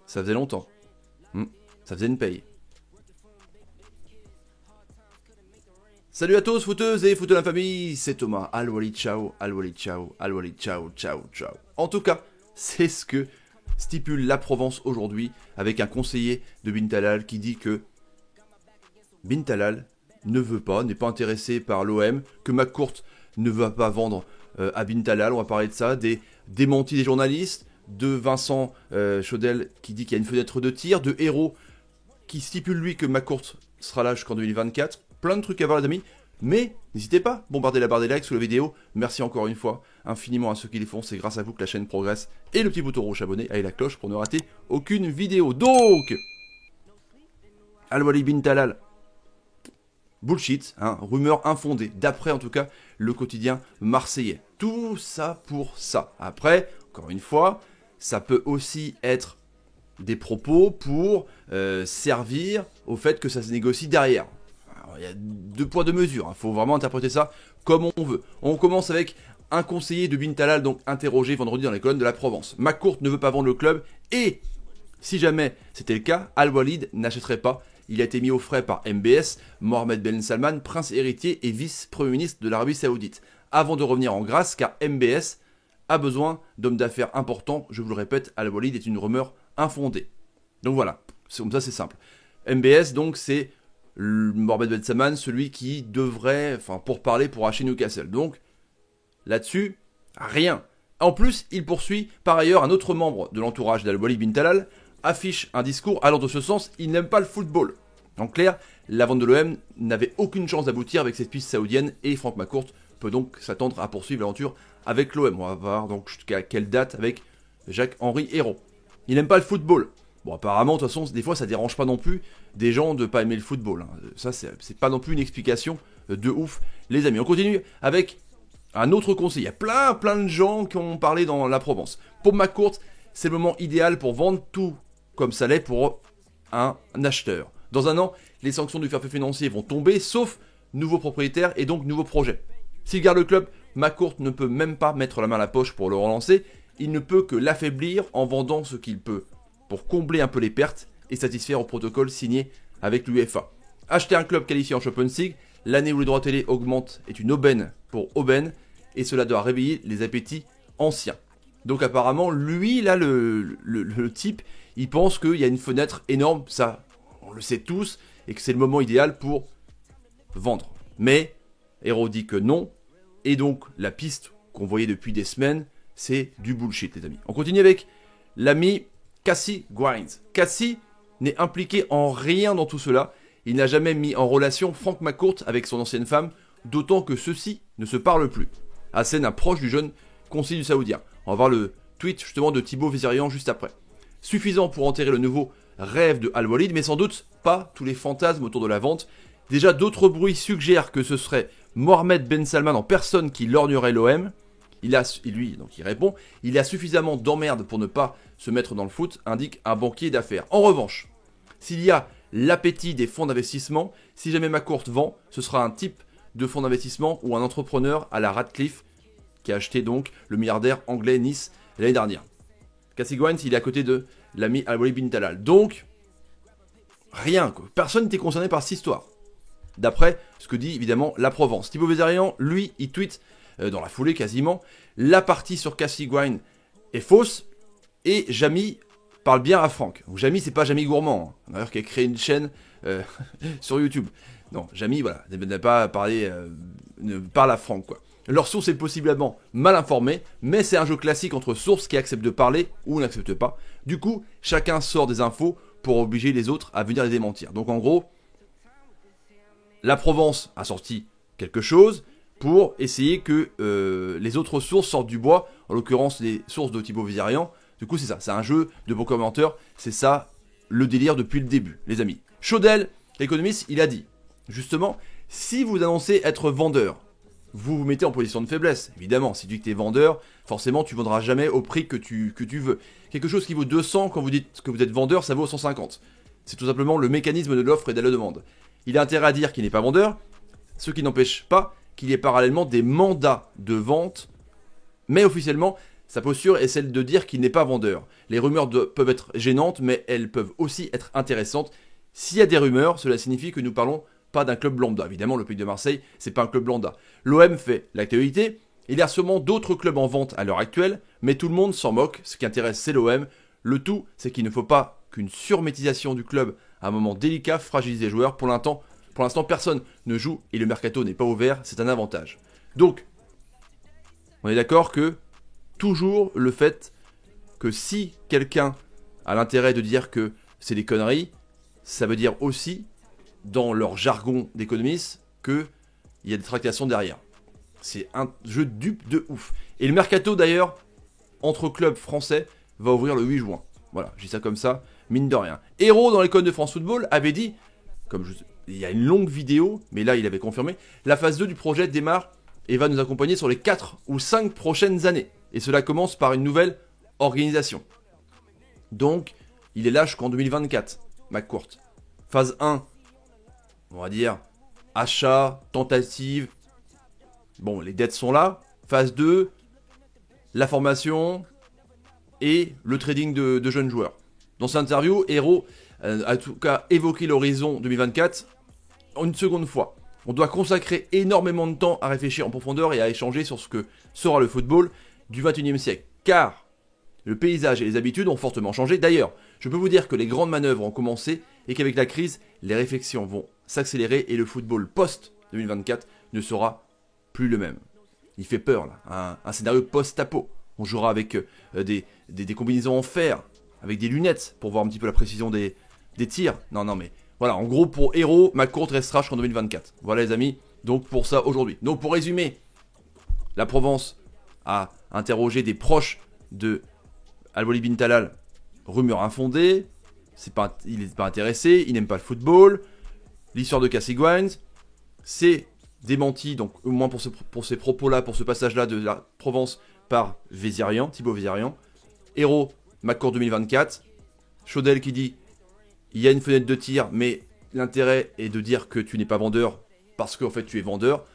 Ça faisait longtemps. Ça faisait une paye. Salut à tous, footeuses et footeux de la famille, c'est Thomas. Al-Walid ciao, Al-Walid ciao, Al-Walid ciao, ciao, ciao. En tout cas, c'est ce que stipule la Provence aujourd'hui avec un conseiller de Bin Talal qui dit que Bin Talal ne veut pas, n'est pas intéressé par l'OM, que McCourt ne va pas vendre à Bin Talal. On va parler de ça, des démentis des journalistes, de Vincent Chaudel qui dit qu'il y a une fenêtre de tir, de Héros qui stipule lui que McCourt sera là jusqu'en 2024. Plein de trucs à voir les amis, mais n'hésitez pas, bombardez la barre des likes sous la vidéo. Merci encore une fois, infiniment à ceux qui les font, c'est grâce à vous que la chaîne progresse. Et le petit bouton rouge abonné et la cloche pour ne rater aucune vidéo. Donc, Al-Walid Bin Talal, bullshit, rumeur infondée, d'après en tout cas le quotidien marseillais. Tout ça pour ça. Après, encore une fois, ça peut aussi être des propos pour servir au fait que ça se négocie derrière. Alors, il y a deux poids deux mesures, il faut vraiment interpréter ça comme on veut. On commence avec un conseiller de Bin Talal, donc interrogé vendredi dans les colonnes de la Provence. McCourt ne veut pas vendre le club et si jamais c'était le cas, Al-Walid n'achèterait pas. Il a été mis au frais par MBS, Mohammed Ben Salman, prince héritier et vice-premier ministre de l'Arabie Saoudite, avant de revenir en grâce car MBS a besoin d'hommes d'affaires importants. Je vous le répète, Al-Walid est une rumeur infondée. Donc voilà, comme ça c'est simple. MBS donc c'est Mohammed Ben Salman, celui qui devrait, pour parler pour acheter Newcastle. Donc là-dessus, rien. En plus, il poursuit par ailleurs un autre membre de l'entourage d'Al-Walid Bin Talal, affiche un discours allant de ce sens, il n'aime pas le football. En clair, la vente de l'OM n'avait aucune chance d'aboutir avec cette piste saoudienne et Franck McCourt peut donc s'attendre à poursuivre l'aventure avec l'OM. On va voir donc jusqu'à quelle date avec Jacques-Henri Hérault. Il n'aime pas le football. Bon, apparemment, de toute façon, des fois, ça dérange pas non plus des gens de pas aimer le football. Ça, c'est pas non plus une explication de ouf, les amis. On continue avec un autre conseil. Il y a plein de gens qui ont parlé dans la Provence. Pour McCourt, c'est le moment idéal pour vendre tout comme ça l'est pour un acheteur. Dans un an, les sanctions du fair play financier vont tomber, sauf nouveaux propriétaires et donc nouveaux projets. S'il garde le club, McCourt ne peut même pas mettre la main à la poche pour le relancer. Il ne peut que l'affaiblir en vendant ce qu'il peut pour combler un peu les pertes et satisfaire au protocole signé avec l'UEFA. Acheter un club qualifié en Champions League, l'année où les droits télé augmentent est une aubaine pour aubaine et cela doit réveiller les appétits anciens. Donc apparemment, lui, là, le type, il pense qu'il y a une fenêtre énorme, ça, on le sait tous, et que c'est le moment idéal pour vendre. Mais, Hérault dit que non, et donc la piste qu'on voyait depuis des semaines, c'est du bullshit, les amis. On continue avec l'ami Cassie Grimes. Cassie n'est impliqué en rien dans tout cela, il n'a jamais mis en relation Franck McCourt avec son ancienne femme, d'autant que ceux-ci ne se parlent plus. Hassen, un proche du jeune conseiller du Saoudien. On va voir le tweet justement de Thibaut Vizerian juste après. Suffisant pour enterrer le nouveau rêve de Al-Walid, mais sans doute pas tous les fantasmes autour de la vente. Déjà d'autres bruits suggèrent que ce serait Mohammed Ben Salman en personne qui lorgnerait l'OM. Il répond, il a suffisamment d'emmerdes pour ne pas se mettre dans le foot, indique un banquier d'affaires. En revanche, s'il y a l'appétit des fonds d'investissement, si jamais McCourt vend, ce sera un type de fonds d'investissement ou un entrepreneur à la Radcliffe qui a acheté donc le milliardaire anglais Nice l'année dernière. Cassie Grimes, il est à côté de l'ami Al-Walid Bin Talal. Donc, rien, quoi. Personne n'était concerné par cette histoire. D'après ce que dit évidemment la Provence. Thibaut Vizerian, lui, il tweet dans la foulée quasiment, la partie sur Cassie Grimes est fausse et Jamy parle bien à Franck. Donc Jamy, c'est pas Jamy Gourmand, d'ailleurs qui a créé une chaîne sur YouTube. Non, Jamy, voilà, n'a pas parlé, ne parle à Franck, quoi. Leur source est possiblement mal informée, mais c'est un jeu classique entre sources qui acceptent de parler ou n'acceptent pas. Du coup, chacun sort des infos pour obliger les autres à venir les démentir. Donc en gros, la Provence a sorti quelque chose pour essayer que les autres sources sortent du bois, en l'occurrence les sources de Thibaut Vizerian. Du coup, c'est ça, c'est un jeu de bons commentaires, c'est ça le délire depuis le début, les amis. Chaudel, l'économiste, il a dit, justement, si vous annoncez être vendeur, vous vous mettez en position de faiblesse. Évidemment, si tu dis que tu es vendeur, forcément tu ne vendras jamais au prix que tu veux. Quelque chose qui vaut 200, quand vous dites que vous êtes vendeur, ça vaut 150. C'est tout simplement le mécanisme de l'offre et de la demande. Il a intérêt à dire qu'il n'est pas vendeur, ce qui n'empêche pas qu'il y ait parallèlement des mandats de vente, mais officiellement, Sa posture est celle de dire qu'il n'est pas vendeur. Les rumeurs peuvent être gênantes, mais elles peuvent aussi être intéressantes. S'il y a des rumeurs, cela signifie que nous parlons pas d'un club lambda. Évidemment, le Pays de Marseille, c'est pas un club lambda. L'OM fait l'actualité. Il y a sûrement d'autres clubs en vente à l'heure actuelle, mais tout le monde s'en moque. Ce qui intéresse, c'est l'OM. Le tout, c'est qu'il ne faut pas qu'une surmétisation du club à un moment délicat fragilise les joueurs. Pour l'instant, personne ne joue et le mercato n'est pas ouvert. C'est un avantage. Donc, on est d'accord que toujours le fait que si quelqu'un a l'intérêt de dire que c'est des conneries, ça veut dire aussi, dans leur jargon d'économistes, qu'il y a des tractations derrière. C'est un jeu dupe de ouf. Et le mercato d'ailleurs, entre clubs français, va ouvrir le 8 juin. Voilà, je dis ça comme ça, mine de rien. Héros dans l'école de France Football avait dit, il y a une longue vidéo, mais là il avait confirmé, la phase 2 du projet démarre et va nous accompagner sur les 4 ou 5 prochaines années. Et cela commence par une nouvelle organisation. Donc, il est là jusqu'en 2024, McCourt. Phase 1, on va dire, achat, tentative. Bon, les dettes sont là. Phase 2, la formation et le trading de jeunes joueurs. Dans cette interview, Hérault a en tout cas évoqué l'horizon 2024 une seconde fois. On doit consacrer énormément de temps à réfléchir en profondeur et à échanger sur ce que sera le football du 21e siècle. Car le paysage et les habitudes ont fortement changé. D'ailleurs, je peux vous dire que les grandes manœuvres ont commencé et qu'avec la crise, les réflexions vont s'accélérer et le football post-2024 ne sera plus le même. Il fait peur là, un scénario post-apo. On jouera avec des combinaisons en fer, avec des lunettes pour voir un petit peu la précision des tirs. Non mais voilà, en gros pour Hérault, McCourt restera jusqu'en 2024. Voilà les amis, donc pour ça aujourd'hui. Donc pour résumer, la Provence a interrogé des proches de Al-Walid bin Talal, rumeur infondée, il n'est pas intéressé, il n'aime pas le football, l'histoire de Cassie Gwines, c'est démenti, donc au moins pour ces propos-là, pour ce passage-là de la Provence par Thibaut Vézirian. Hérault, McCourt 2024, Chaudel qui dit, il y a une fenêtre de tir, mais l'intérêt est de dire que tu n'es pas vendeur, parce qu'en fait tu es vendeur.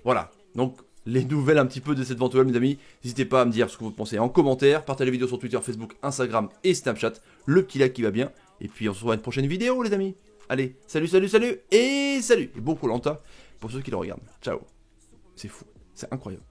Voilà, donc les nouvelles un petit peu de cette vente web, mes amis. N'hésitez pas à me dire ce que vous pensez en commentaire. Partagez la vidéo sur Twitter, Facebook, Instagram et Snapchat. Le petit like qui va bien. Et puis on se revoit à une prochaine vidéo, les amis. Allez, salut et salut. Et bon Koh-Lanta pour ceux qui le regardent. Ciao. C'est fou, c'est incroyable.